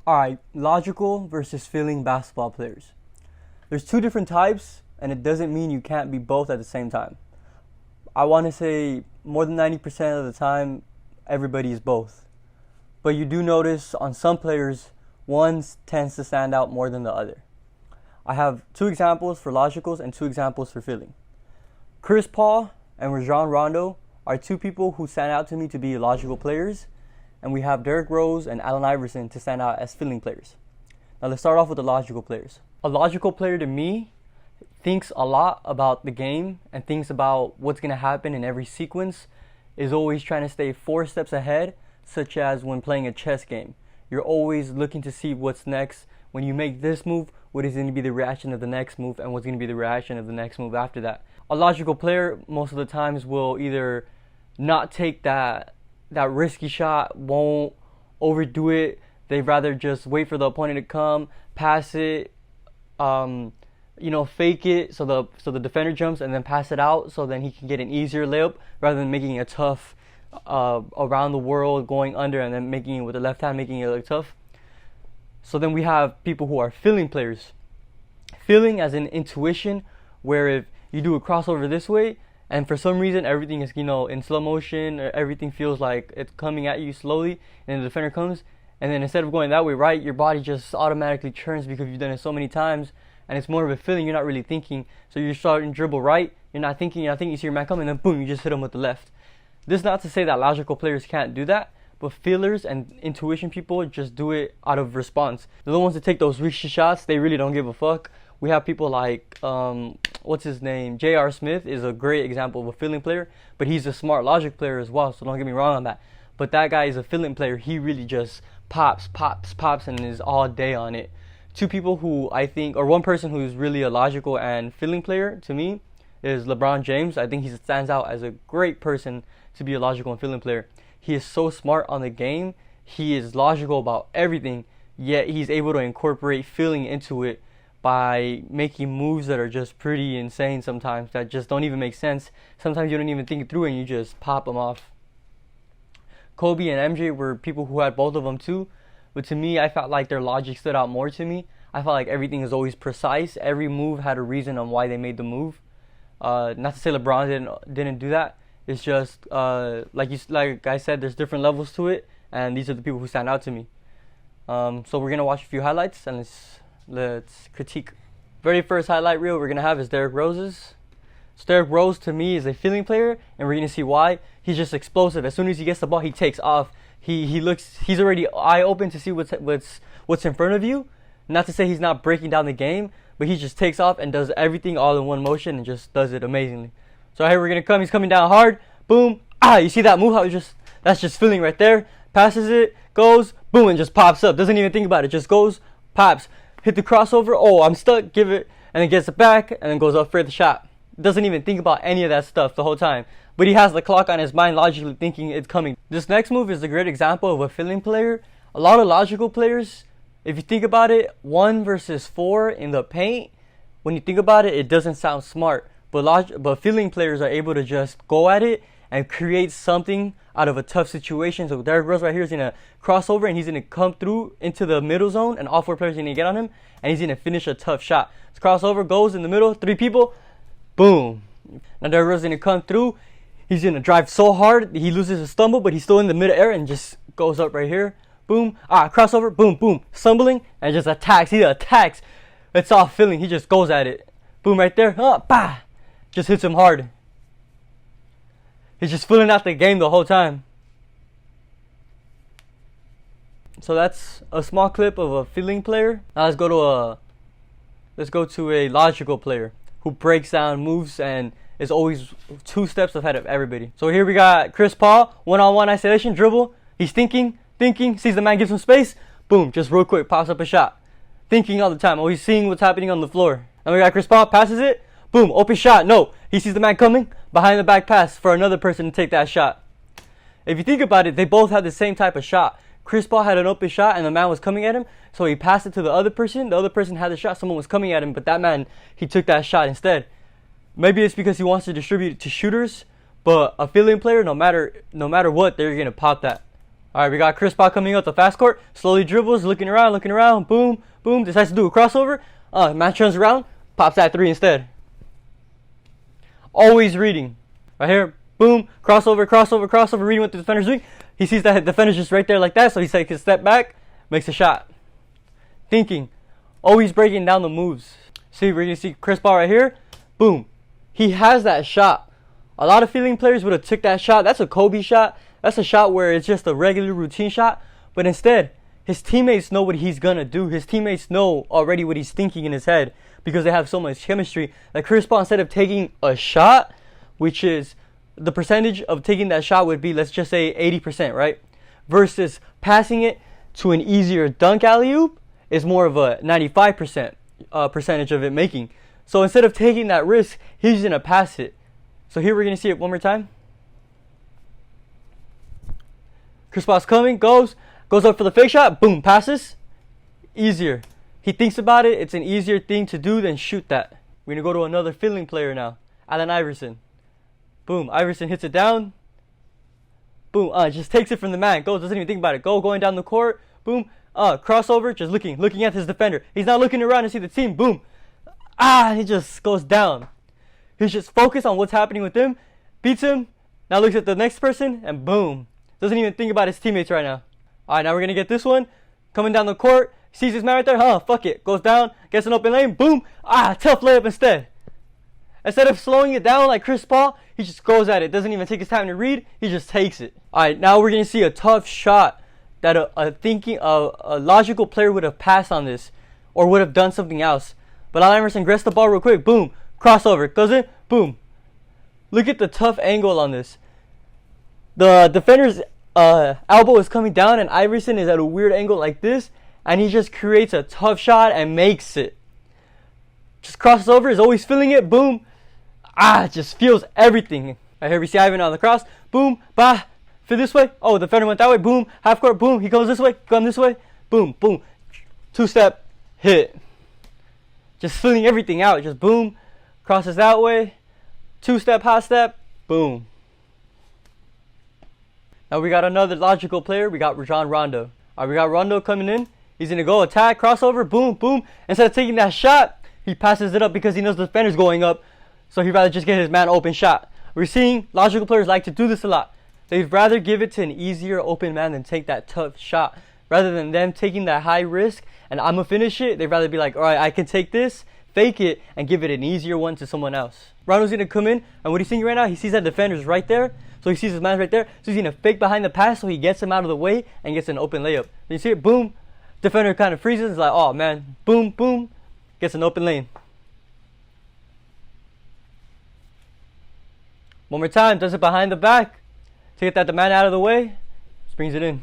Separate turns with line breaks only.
Alright, logical versus feeling basketball players. There's two different types, and it doesn't mean you can't be both at the same time. I want to say more than 90% of the time, everybody is both. But you do notice on some players, one tends to stand out more than the other. I have two examples for logicals and two examples for feeling. Chris Paul and Rajon Rondo are two people who stand out to me to be logical players, and we have Derrick Rose and Allen Iverson to stand out as feeling players. Now let's start off with the logical players. A logical player to me thinks a lot about the game and thinks about what's going to happen in every sequence, is always trying to stay 4 steps ahead, such as when playing a chess game. You're always looking to see what's next. When you make this move, what is going to be the reaction of the next move, and what's going to be the reaction of the next move after that. A logical player most of the times will either not take that risky shot, won't overdo it. They'd rather just wait for the opponent to come, pass it, fake it so the defender jumps and then pass it out so then he can get an easier layup rather than making it tough around the world, going under and then making it with the left hand, making it look tough. So then we have people who are feeling players. Feeling as in intuition, where if you do a crossover this way and for some reason everything is in slow motion, or everything feels like it's coming at you slowly and the defender comes, and then instead of going that way right, your body just automatically turns because you've done it so many times, and it's more of a feeling, you're not really thinking. So you're starting to dribble right, you're not thinking, you see your man coming, and then boom, you just hit him with the left. This is not to say that logical players can't do that, but feelers and intuition people just do it out of response. They're the ones that take those risky shots, they really don't give a fuck. We have people like, what's his name? J.R. Smith is a great example of a feeling player, but he's a smart logic player as well, so don't get me wrong on that. But that guy is a feeling player. He really just pops, and is all day on it. Two people who I think, or one person who's really a logical and feeling player to me is LeBron James. I think he stands out as a great person to be a logical and feeling player. He is so smart on the game. He is logical about everything, yet he's able to incorporate feeling into it by making moves that are just pretty insane sometimes, that just don't even make sense. Sometimes you don't even think it through and you just pop them off. Kobe and MJ were people who had both of them too, but to me, I felt like their logic stood out more to me. I felt like everything is always precise. Every move had a reason on why they made the move. Not to say LeBron didn't do that. It's just like I said, there's different levels to it, and these are the people who stand out to me. So we're gonna watch a few highlights and let's critique. Very first highlight reel we're gonna have is Derrick Rose's. So Derrick Rose to me is a feeling player, and we're gonna see why. He's just explosive. As soon as he gets the ball, he takes off. He's already eye open to see what's in front of you. Not to say he's not breaking down the game, but he just takes off and does everything all in one motion and just does it amazingly. So here we're gonna come. He's coming down hard. Boom. You see that move? That's just feeling right there. Passes it, goes, boom, and just pops up. Doesn't even think about it. Just goes, pops. Hit the crossover. Oh, I'm stuck. Give it, and then gets it back, and then goes up for the shot. Doesn't even think about any of that stuff the whole time. But he has the clock on his mind, logically thinking it's coming. This next move is a great example of a feeling player. A lot of logical players, if you think about it, 1 versus 4 in the paint, when you think about it, it doesn't sound smart. But feeling players are able to just go at it and create something out of a tough situation. So Derrick Rose right here is going to cross over, and he's going to come through into the middle zone, and all 4 players are going to get on him, and he's going to finish a tough shot. So crossover goes in the middle, 3 people, boom. Now Derrick Rose is going to come through. He's going to drive so hard, he loses a stumble, but he's still in the middle air and just goes up right here. Boom. Crossover, boom, boom. Stumbling, and just attacks. He attacks. It's all feeling. He just goes at it. Boom, right there. Bah. Just hits him hard. He's just filling out the game the whole time. So that's a small clip of a feeling player. Now let's go to a logical player who breaks down moves and is always 2 steps ahead of everybody. So here we got Chris Paul, one-on-one isolation dribble. He's thinking, sees the man, gives him space. Boom, just real quick, pops up a shot. Thinking all the time, always seeing what's happening on the floor. And we got Chris Paul, passes it. Boom, open shot. No, he sees the man coming, behind the back pass for another person to take that shot. If you think about it, they both had the same type of shot. Chris Paul had an open shot and the man was coming at him, so he passed it to the other person. The other person had the shot, someone was coming at him, but that man, he took that shot instead. Maybe it's because he wants to distribute it to shooters, but a feeling player, no matter what, they're gonna pop that. All right, we got Chris Paul coming up the fast court. Slowly dribbles, looking around. Boom, boom. Decides to do a crossover. Man turns around, pops that three instead. Always reading. Right here, boom, crossover. Reading what the defender's doing. He sees that the defender's just right there like that, so he takes a step back, makes a shot. Thinking, always breaking down the moves. See, we're gonna see Chris Paul right here. Boom, he has that shot. A lot of fielding players would have took that shot. That's a Kobe shot. That's a shot where it's just a regular routine shot. But instead, his teammates know what he's gonna do. His teammates know already what he's thinking in his head because they have so much chemistry. Like Chris Paul, instead of taking a shot, which is the percentage of taking that shot would be, let's just say 80%, right? Versus passing it to an easier dunk alley-oop is more of a 95% percentage of it making. So instead of taking that risk, he's gonna pass it. So here we're gonna see it one more time. Chris Paul's coming, goes up for the fake shot, boom, passes. Easier. He thinks about it, it's an easier thing to do than shoot that. We're gonna go to another fielding player now, Allen Iverson. Boom, Iverson hits it down. Boom, just takes it from the man, goes, doesn't even think about it. Going down the court, boom, crossover, just looking at his defender. He's not looking around to see the team, boom. He just goes down. He's just focused on what's happening with him, beats him, now looks at the next person, and boom. Doesn't even think about his teammates right now. Alright, now we're gonna get this one. Coming down the court, sees his man right there, fuck it. Goes down, gets an open lane, boom. Tough layup instead. Instead of slowing it down like Chris Paul, he just goes at it. Doesn't even take his time to read, he just takes it. Alright, now we're gonna see a tough shot that a logical player would have passed on this or would have done something else. But Allen Iverson grabs the ball real quick, boom. Crossover, goes in, boom. Look at the tough angle on this. The defender's elbow is coming down and Iverson is at a weird angle like this, and he just creates a tough shot and makes it. Just crosses over, is always feeling it, boom. Just feels everything. Right here we see Ivan on the cross, boom, feel this way, the defender went that way, boom, half court, boom, he goes this way, come this way, boom, boom, two-step, hit. Just feeling everything out, just boom, crosses that way, two-step, hot step, boom. Now we got another logical player. We got Rajon Rondo. We got Rondo coming in. He's going to go attack, crossover, boom, boom. Instead of taking that shot, he passes it up because he knows the defender's going up. So he'd rather just get his man open shot. We're seeing logical players like to do this a lot. They'd rather give it to an easier open man than take that tough shot. Rather than them taking that high risk and I'm going to finish it, they'd rather be like, all right, I can take this, fake it, and give it an easier one to someone else. Rondo's going to come in, and what he's seeing right now, he sees that defender's right there. So he sees his man right there. So he's going to fake behind the pass so he gets him out of the way and gets an open layup. You see it? Boom. Defender kind of freezes. It's like, oh, man. Boom, boom. Gets an open lane. One more time. Does it behind the back to get that the man out of the way. Just brings it in.